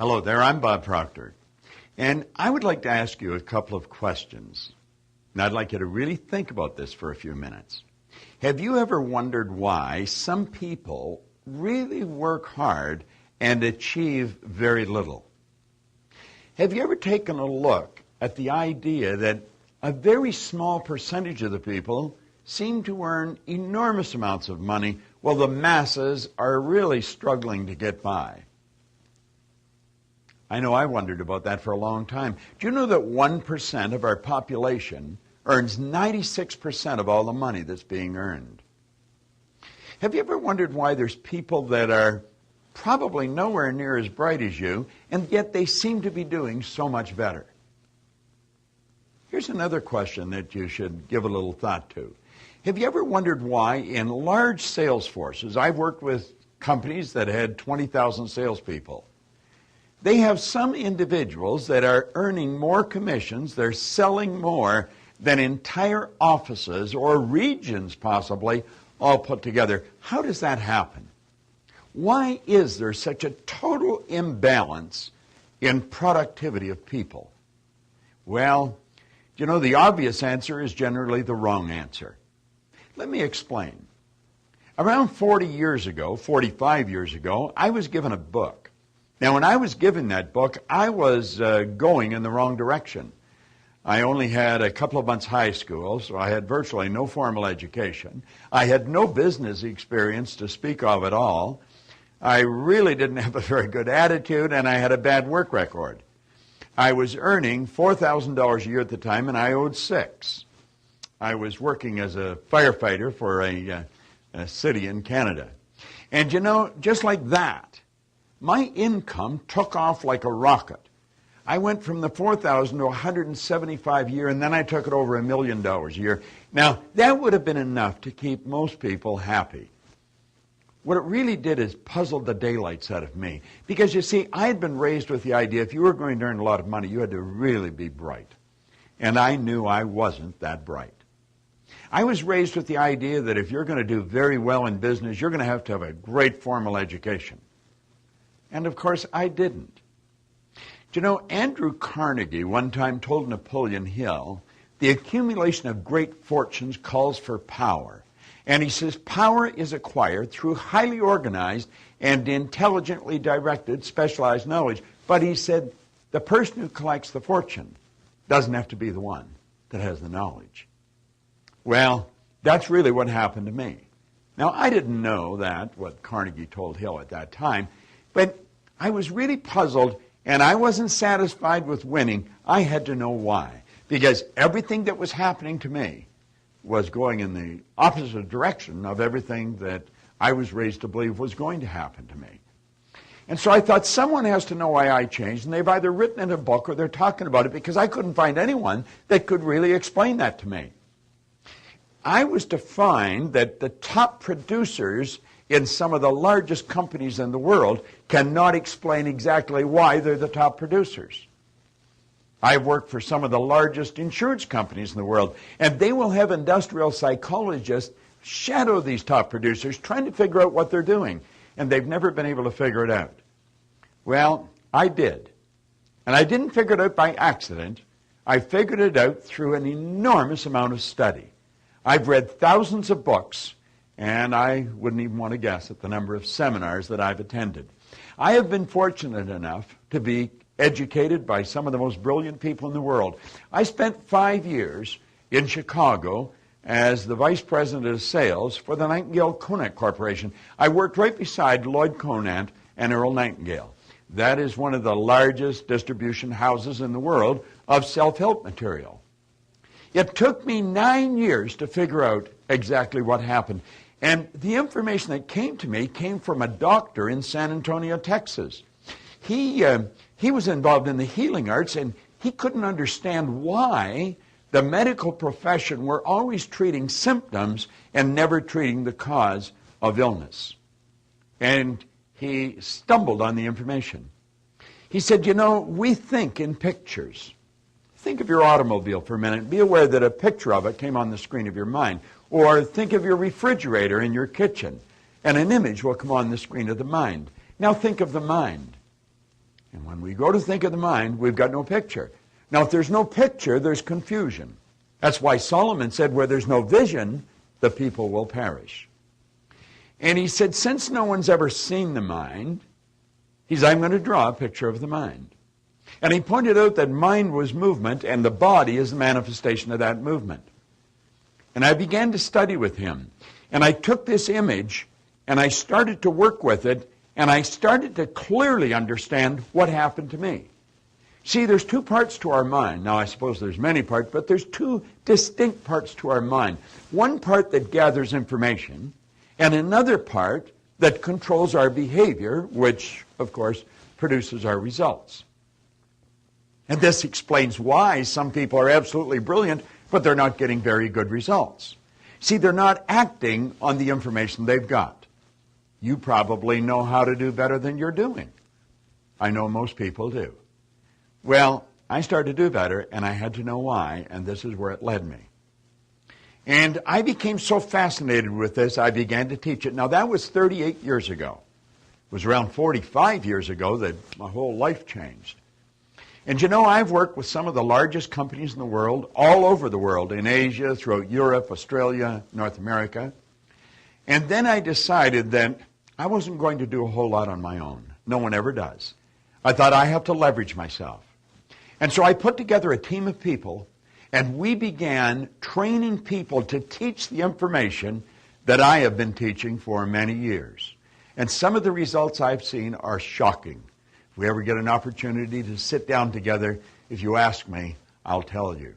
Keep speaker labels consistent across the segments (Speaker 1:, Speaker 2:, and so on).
Speaker 1: Hello there, I'm Bob Proctor, and I would like to ask you a couple of questions. And I'd like you to really think about this for a few minutes. Have you ever wondered why some people really work hard and achieve very little? Have you ever taken a look at the idea that a very small percentage of the people seem to earn enormous amounts of money while the masses are really struggling to get by? I know I wondered about that for a long time. Do you know that 1% of our population earns 96% of all the money that's being earned? Have you ever wondered why there's people that are probably nowhere near as bright as you, and yet they seem to be doing so much better? Here's another question that you should give a little thought to. Have you ever wondered why in large sales forces, I've worked with companies that had 20,000 salespeople, they have some individuals that are earning more commissions, they're selling more than entire offices or regions possibly all put together. How does that happen? Why is there such a total imbalance in productivity of people? Well, you know, the obvious answer is generally the wrong answer. Let me explain. Around 40 years ago, 45 years ago, I was given a book. Now, when I was given that book, I was going in the wrong direction. I only had a couple of months high school, so I had virtually no formal education. I had no business experience to speak of at all. I really didn't have a very good attitude, and I had a bad work record. I was earning $4,000 a year at the time, and I owed $6,000. I was working as a firefighter for a city in Canada. And you know, just like that, my income took off like a rocket. I went from the $4,000 to $175,000 a year, and then I took it over $1 million a year. Now, that would have been enough to keep most people happy. What it really did is puzzled the daylights out of me. Because, you see, I had been raised with the idea if you were going to earn a lot of money, you had to really be bright. And I knew I wasn't that bright. I was raised with the idea that if you're going to do very well in business, you're going to have a great formal education. And, of course, I didn't. Do you know, Andrew Carnegie one time told Napoleon Hill, the accumulation of great fortunes calls for power. And he says, power is acquired through highly organized and intelligently directed specialized knowledge. But he said, the person who collects the fortune doesn't have to be the one that has the knowledge. Well, that's really what happened to me. Now, I didn't know that, what Carnegie told Hill at that time, but I was really puzzled, and I wasn't satisfied with winning. I had to know why, because everything that was happening to me was going in the opposite direction of everything that I was raised to believe was going to happen to me. And so I thought someone has to know why I changed, and they've either written in a book or they're talking about it, because I couldn't find anyone that could really explain that to me. I was to find that the top producers in some of the largest companies in the world cannot explain exactly why they're the top producers. I've worked for some of the largest insurance companies in the world, and they will have industrial psychologists shadow these top producers trying to figure out what they're doing, and they've never been able to figure it out. Well, I did. And I didn't figure it out by accident. I figured it out through an enormous amount of study. I've read thousands of books, and I wouldn't even want to guess at the number of seminars that I've attended. I have been fortunate enough to be educated by some of the most brilliant people in the world. I spent 5 years in Chicago as the vice president of sales for the Nightingale Conant Corporation. I worked right beside Lloyd Conant and Earl Nightingale. That is one of the largest distribution houses in the world of self-help material. It took me 9 years to figure out exactly what happened. And the information that came to me came from a doctor in San Antonio, Texas. He was involved in the healing arts, and he couldn't understand why the medical profession were always treating symptoms and never treating the cause of illness. And he stumbled on the information. He said, you know, we think in pictures. Think of your automobile for a minute. Be aware that a picture of it came on the screen of your mind. Or think of your refrigerator in your kitchen, and an image will come on the screen of the mind. Now think of the mind. And when we go to think of the mind, we've got no picture. Now, if there's no picture, there's confusion. That's why Solomon said, where there's no vision, the people will perish. And he said, since no one's ever seen the mind, I'm going to draw a picture of the mind. And he pointed out that mind was movement, and the body is the manifestation of that movement. And I began to study with him. And I took this image, and I started to work with it, and I started to clearly understand what happened to me. See, there's two parts to our mind. Now, I suppose there's many parts, but there's two distinct parts to our mind. One part that gathers information, and another part that controls our behavior, which, of course, produces our results. And this explains why some people are absolutely brilliant, but they're not getting very good results. See, they're not acting on the information they've got. You probably know how to do better than you're doing. I know most people do. Well, I started to do better, and I had to know why, and this is where it led me. And I became so fascinated with this, I began to teach it. Now, that was 38 years ago. It was around 45 years ago that my whole life changed. And you know, I've worked with some of the largest companies in the world, all over the world, in Asia, throughout Europe, Australia, North America. And then I decided that I wasn't going to do a whole lot on my own. No one ever does. I thought I have to leverage myself. And so I put together a team of people, and we began training people to teach the information that I have been teaching for many years. And some of the results I've seen are shocking. If we ever get an opportunity to sit down together, if you ask me, I'll tell you.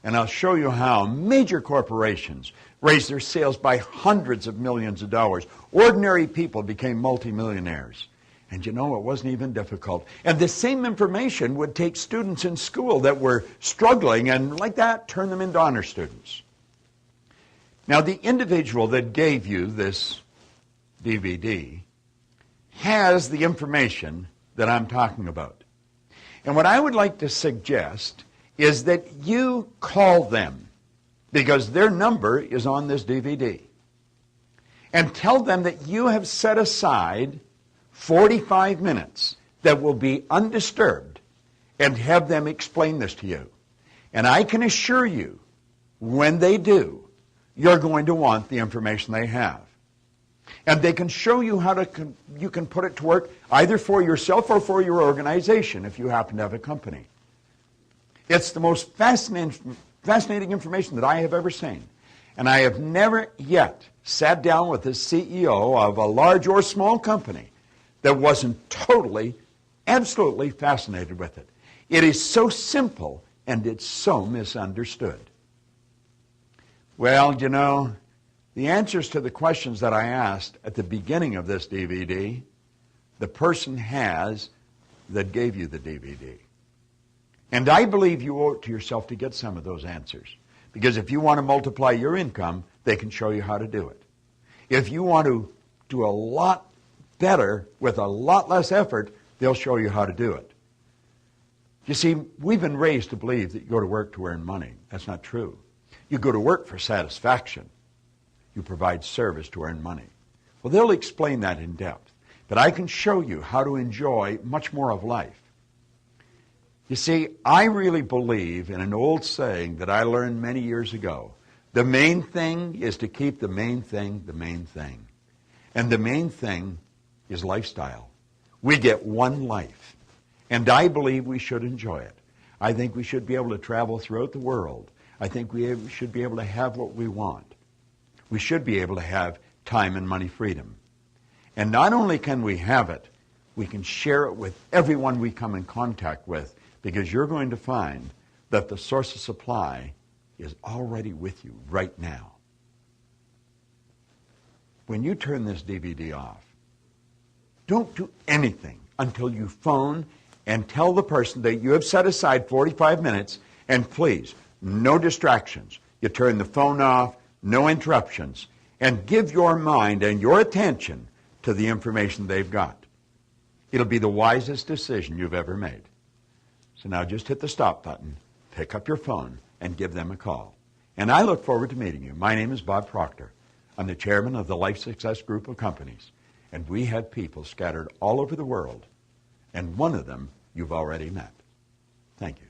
Speaker 1: And I'll show you how major corporations raised their sales by hundreds of millions of dollars. Ordinary people became multimillionaires. And you know, it wasn't even difficult. And the same information would take students in school that were struggling and like that turn them into honor students. Now, the individual that gave you this DVD has the information that I'm talking about. And what I would like to suggest is that you call them, because their number is on this DVD, and tell them that you have set aside 45 minutes that will be undisturbed, and have them explain this to you. And I can assure you, when they do, you're going to want the information they have. And they can show you how you can put it to work either for yourself or for your organization if you happen to have a company. It's the most fascinating information that I have ever seen. And I have never yet sat down with the CEO of a large or small company that wasn't totally, absolutely fascinated with it. It is so simple and it's so misunderstood. Well, you know, the answers to the questions that I asked at the beginning of this DVD, the person has that gave you the DVD. And I believe you owe it to yourself to get some of those answers. Because if you want to multiply your income, they can show you how to do it. If you want to do a lot better with a lot less effort, they'll show you how to do it. You see, we've been raised to believe that you go to work to earn money. That's not true. You go to work for satisfaction. You provide service to earn money. Well, they'll explain that in depth. But I can show you how to enjoy much more of life. You see, I really believe in an old saying that I learned many years ago. The main thing is to keep the main thing the main thing. And the main thing is lifestyle. We get one life. And I believe we should enjoy it. I think we should be able to travel throughout the world. I think we should be able to have what we want. We should be able to have time and money freedom. And not only can we have it, we can share it with everyone we come in contact with, because you're going to find that the source of supply is already with you right now. When you turn this DVD off, don't do anything until you phone and tell the person that you have set aside 45 minutes, and please, no distractions. You turn the phone off, no interruptions, and give your mind and your attention to the information they've got. It'll be the wisest decision you've ever made. So now just hit the stop button, pick up your phone, and give them a call. And I look forward to meeting you. My name is Bob Proctor. I'm the chairman of the Life Success Group of Companies, and we have people scattered all over the world. And one of them you've already met. Thank you.